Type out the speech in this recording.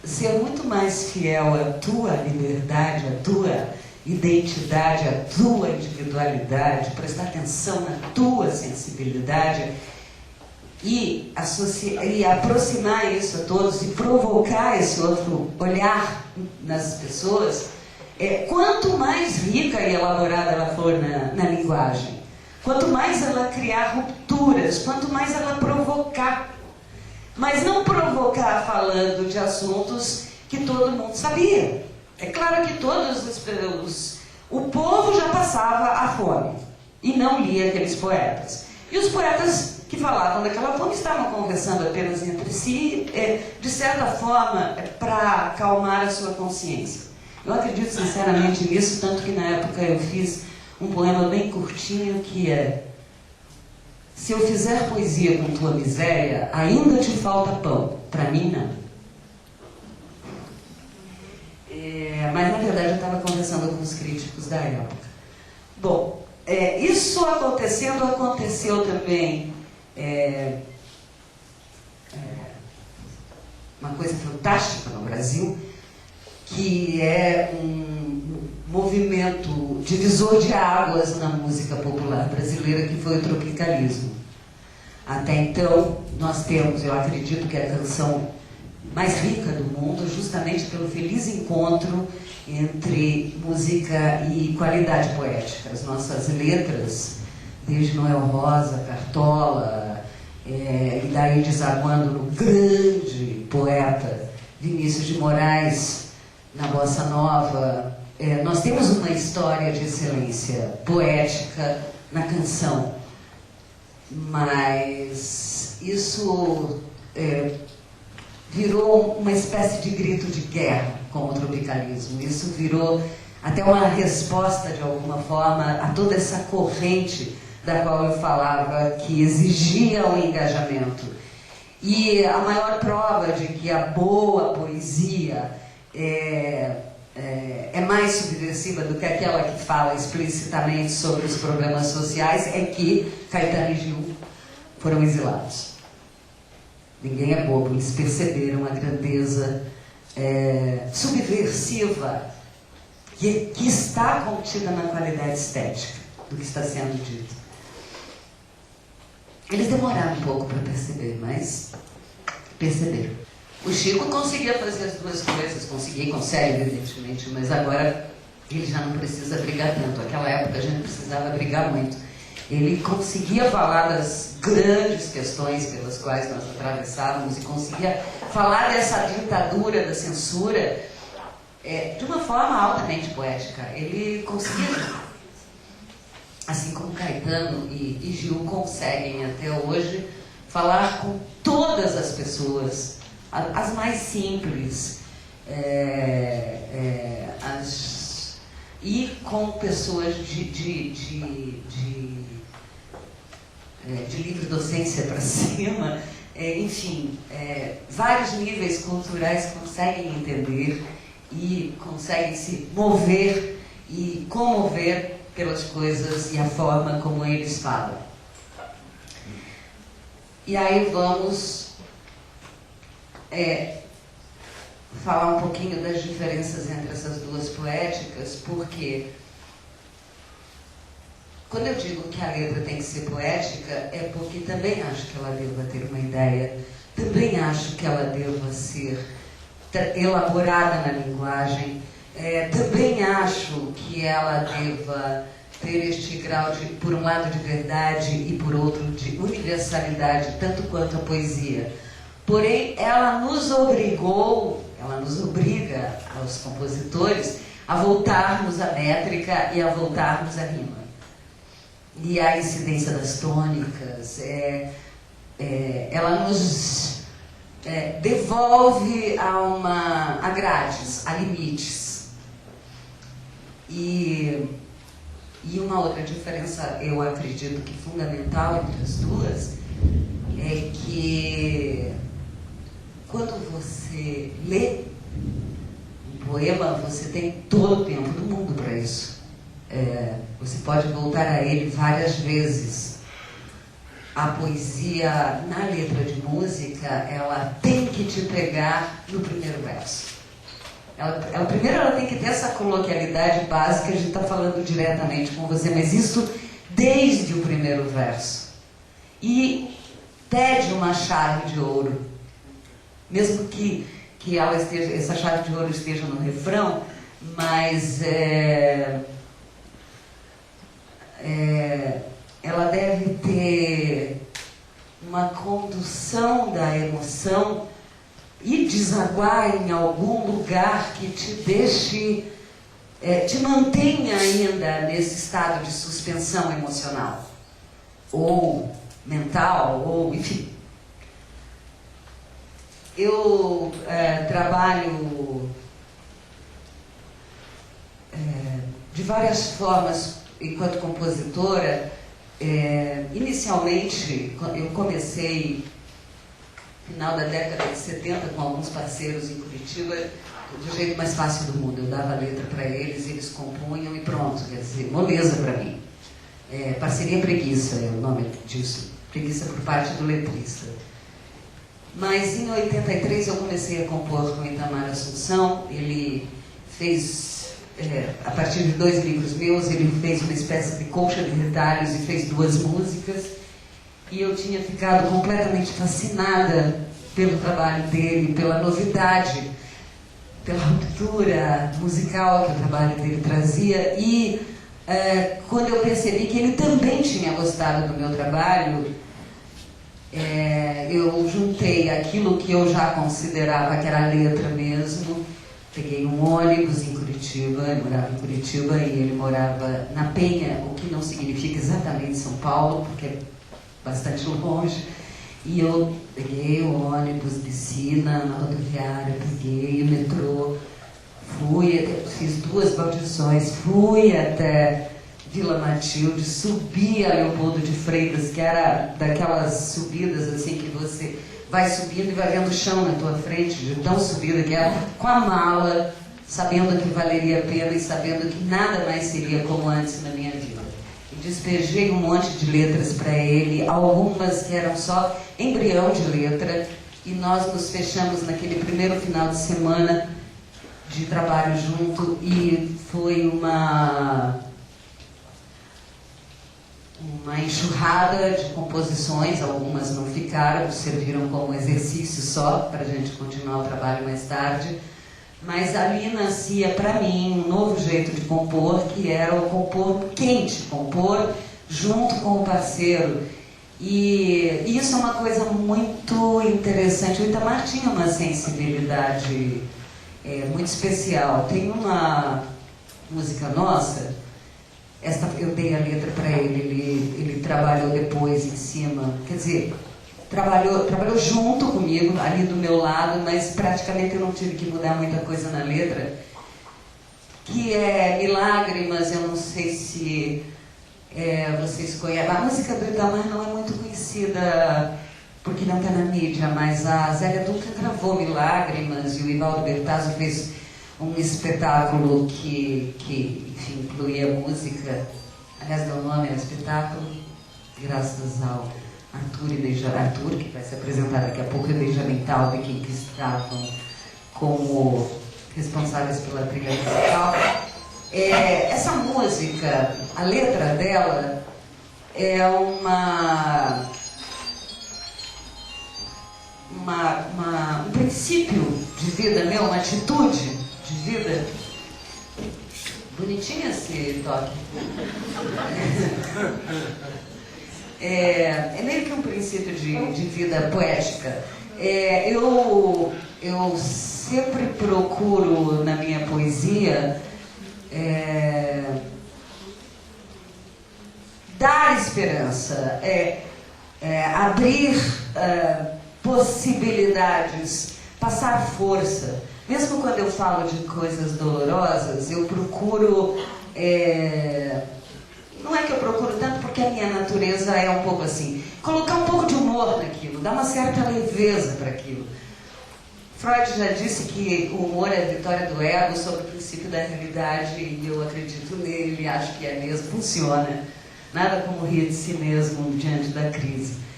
ser muito mais fiel à tua liberdade, à tua identidade, à tua individualidade, prestar atenção na tua sensibilidade e aproximar isso a todos e provocar esse outro olhar nas pessoas, quanto mais rica e elaborada ela for na linguagem, quanto mais ela criar rupturas, quanto mais ela provocar. Mas não provocar falando de assuntos que todo mundo sabia. É claro que o povo já passava a fome e não lia aqueles poetas. E os poetas que falavam daquela fome estavam conversando apenas entre si, de certa forma, para acalmar a sua consciência. Eu acredito sinceramente nisso, tanto que na época eu fiz um poema bem curtinho que é: se eu fizer poesia com tua miséria, ainda te falta pão. Para mim, não. Mas, na verdade, eu estava conversando com os críticos da época. Bom, isso aconteceu também uma coisa fantástica no Brasil, que é um movimento divisor de águas na música popular brasileira, que foi o tropicalismo. Até então, nós temos, eu acredito que é a canção mais rica do mundo, justamente pelo feliz encontro entre música e qualidade poética. As nossas letras, desde Noel Rosa, Cartola, e daí desaguando no grande poeta Vinícius de Moraes, na Bossa Nova, nós temos uma história de excelência poética na canção, mas isso virou uma espécie de grito de guerra com o tropicalismo. Isso virou até uma resposta, de alguma forma, a toda essa corrente da qual eu falava, que exigia um engajamento. E a maior prova de que a boa poesia é mais subversiva do que aquela que fala explicitamente sobre os problemas sociais é que Caetano e Gil foram exilados. Ninguém é bobo, eles perceberam a grandeza subversiva que está contida na qualidade estética do que está sendo dito. Eles demoraram um pouco para perceber, mas perceberam. O Chico conseguia fazer as duas coisas, consegue, evidentemente, mas agora ele já não precisa brigar tanto. Naquela época a gente precisava brigar muito. Ele conseguia falar das grandes questões pelas quais nós atravessávamos e conseguia falar dessa ditadura da censura de uma forma altamente poética. Ele conseguia, assim como Caetano e Gil conseguem até hoje, falar com todas as pessoas, as mais simples, e com pessoas de livre docência para cima, enfim, vários níveis culturais conseguem entender e conseguem se mover e comover pelas coisas e a forma como eles falam. E aí vamos falar um pouquinho das diferenças entre essas duas poéticas, porque quando eu digo que a letra tem que ser poética, é porque também acho que ela deva ter uma ideia, também acho que ela deva ser elaborada na linguagem, também acho que ela deva ter este grau de, por um lado, de verdade e por outro, de universalidade, tanto quanto a poesia. Porém, ela nos obriga aos compositores a voltarmos à métrica e a voltarmos à rima. E a incidência das tônicas, ela nos devolve a grades, a limites. E uma outra diferença, eu acredito que fundamental entre as duas, é que quando você lê um poema, você tem todo o tempo do mundo para isso. Você pode voltar a ele várias vezes. a poesia na letra de música, ela tem que te pegar no primeiro verso. Primeiro ela tem que ter essa coloquialidade básica, a gente está falando diretamente com você, mas isso desde o primeiro verso. E pede uma chave de ouro, mesmo que essa chave de ouro esteja no refrão, mas ela deve ter uma condução da emoção e desaguar em algum lugar que te deixe, te mantenha ainda nesse estado de suspensão emocional, ou mental, ou enfim. Eu trabalho de várias formas enquanto compositora. Inicialmente, eu comecei no final da década de 70 com alguns parceiros em Curitiba, do jeito mais fácil do mundo. Eu dava a letra para eles, eles compunham e pronto, quer dizer, moleza para mim. Parceria preguiça é o nome disso, preguiça por parte do letrista. Mas em 83 eu comecei a compor com o Itamar Assunção. Ele fez, a partir de 2 livros meus, ele fez uma espécie de colcha de retalhos e fez 2 músicas. E eu tinha ficado completamente fascinada pelo trabalho dele, pela novidade, pela ruptura musical que o trabalho dele trazia. E quando eu percebi que ele também tinha gostado do meu trabalho, eu juntei aquilo que eu já considerava que era a letra mesmo. Peguei um ônibus em Curitiba, eu morava em Curitiba e ele morava na Penha, o que não significa exatamente São Paulo, porque é bastante longe. E eu peguei o ônibus, desci na rodoviária, peguei o metrô, fiz 2 baldeações, fui até Vila Matilde, subi a Leopoldo de Freitas, que era daquelas subidas assim que você vai subindo e vai vendo o chão na tua frente, de tão subida que era, com a mala, sabendo que valeria a pena e sabendo que nada mais seria como antes na minha vida. E despejei um monte de letras para ele, algumas que eram só embrião de letra, e nós nos fechamos naquele primeiro final de semana de trabalho junto, e foi uma enxurrada de composições. Algumas não ficaram, serviram como exercício só para a gente continuar o trabalho mais tarde, mas ali nascia para mim um novo jeito de compor, que era o compor quente, compor junto com o parceiro. E isso é uma coisa muito interessante. O Itamar tinha uma sensibilidade muito especial. Tem uma música nossa, esta eu dei a letra para ele trabalhou depois em cima, quer dizer, trabalhou junto comigo, ali do meu lado, mas praticamente eu não tive que mudar muita coisa na letra, que é Milágrimas. Eu não sei se vocês conhecem. A música do Itamar não é muito conhecida porque não está na mídia, mas a Zélia Duncan gravou Milágrimas e o Ivaldo Bertazzo fez um espetáculo que enfim, incluía música. Aliás, deu nome ao espetáculo, graças ao Arthur, que vai se apresentar daqui a pouco, e Benjamin Taube, que estavam como responsáveis pela trilha musical. Essa música, a letra dela é um princípio de vida meu, uma atitude de vida. Bonitinho esse toque. É meio que um princípio de vida poética. Eu sempre procuro na minha poesia dar esperança, abrir possibilidades, passar força. Mesmo quando eu falo de coisas dolorosas, eu procuro... não é que eu procuro tanto, porque a minha natureza é um pouco assim. Colocar um pouco de humor naquilo, dar uma certa leveza para aquilo. Freud já disse que o humor é a vitória do ego sobre o princípio da realidade, e eu acredito nele, acho que é mesmo, funciona. Nada como rir de si mesmo diante da crise.